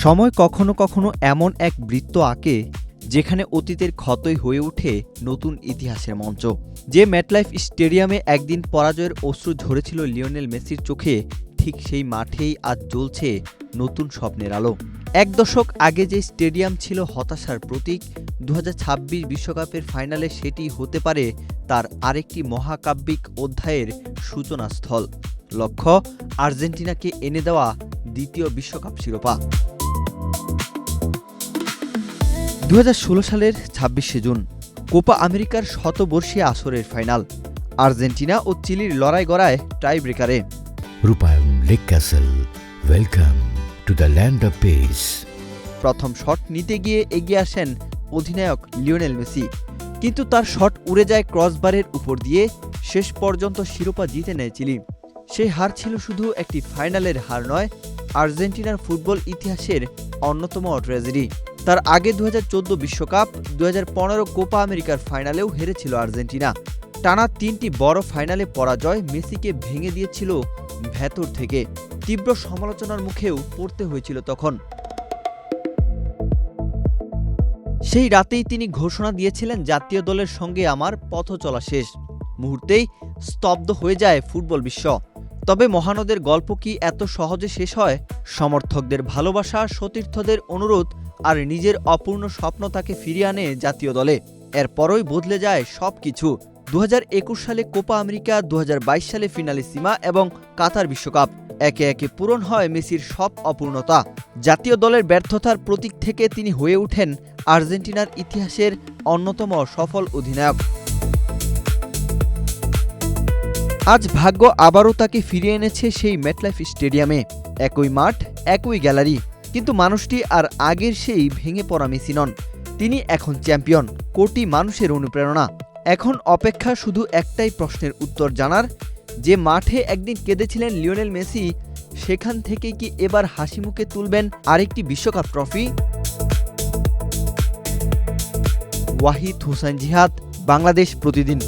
সময় কখনো কখনো এমন এক বৃত্ত আঁকে যেখানে অতীতের ক্ষতই হয়ে ওঠে নতুন ইতিহাসের মঞ্চ। যে ম্যাটলাইফ স্টেডিয়ামে একদিন পরাজয়ের অশ্রু ঝরেছিল লিওনেল মেসির চোখে, ঠিক সেই মাঠেই আজ জ্বলছে নতুন স্বপ্নের আলো। এক দশক আগে যে স্টেডিয়াম ছিল হতাশার প্রতীক, 2026 বিশ্বকাপের ফাইনালে সেটি হতে পারে তার আরেকটি মহাকাব্যিক অধ্যায়ের সূচনাস্থল। লক্ষ্য আর্জেন্টিনাকে এনে দেওয়া দ্বিতীয় বিশ্বকাপ শিরোপা। 2016 সালের 26শে জুন কোপা আমেরিকার শতবর্ষীয় আসরের ফাইনাল। আর্জেন্টিনা ও চিলির লড়াই গড়ায় টাই ব্রেকারে। রূপায়ণ lake castle, welcome to the land of piece. প্রথম শট নিতে গিয়ে এগিয়ে আসেন অধিনায়ক লিওনেল মেসি, কিন্তু তার শট উড়ে যায় ক্রসবারের উপর দিয়ে। শেষ পর্যন্ত শিরোপা জিতে নেয় চিলি। সেই হার ছিল শুধু একটি ফাইনালের হার নয়, আর্জেন্টিনার ফুটবল ইতিহাসের অন্যতম ট্র্যাজেডি। তার আগে 2014 বিশ্বকাপ, 2015 কোপা আমেরিকার ফাইনালেও হেরেছিল আর্জেন্টিনা। টানা 3টি বড় ফাইনালে পরাজয় মেসিকে ভেঙে দিয়েছিল ভেতর থেকে। তীব্র সমালোচনার মুখেও পড়তে হয়েছিল তখন। সেই রাতেই তিনি ঘোষণা দিয়েছিলেন, জাতীয় দলের সঙ্গে আমার পথ চলা শেষ। মুহূর্তেই স্তব্ধ হয়ে যায় ফুটবল বিশ্ব। তবে মহানদের গল্প কি এত সহজে শেষ হয়? সমর্থকদের ভালোবাসা, সতীর্থদের অনুরোধ আর নিজের অপূর্ণ স্বপ্ন তাকে ফিরিয়ে আনে জাতীয় দলে। এরপরই বদলে যায় সবকিছু। 2021 সালে কোপা আমেরিকা, 2022 সালে ফিনালে সীমা এবং কাতার বিশ্বকাপ। একে একে পূরণ হয় মেসির সব অপূর্ণতা। জাতীয় দলের ব্যর্থতার প্রতীক থেকে তিনি হয়ে ওঠেন আর্জেন্টিনার ইতিহাসের অন্যতম সফল অধিনায়ক। আজ ভাগ্য আবারও তাকে ফিরিয়ে এনেছে সেই ম্যাটলাইফ স্টেডিয়ামে। একই মাঠ, একই গ্যালারি, কিন্তু মানুষটি আর আগের সেই ভেঙে পড়া মেসি নন। তিনি এখন চ্যাম্পিয়ন, কোটি মানুষের অনুপ্রেরণা। এখন অপেক্ষা শুধু একটাই প্রশ্নের উত্তর জানার, যে মাঠে একদিন কেঁদেছিলেন লিওনেল মেসি, সেখান থেকেই কি এবার হাসি মুখে তুলবেন আরেকটি বিশ্বকাপ ট্রফি? ওয়াহিদ হোসেন জিহাদ, বাংলাদেশ প্রতিদিন।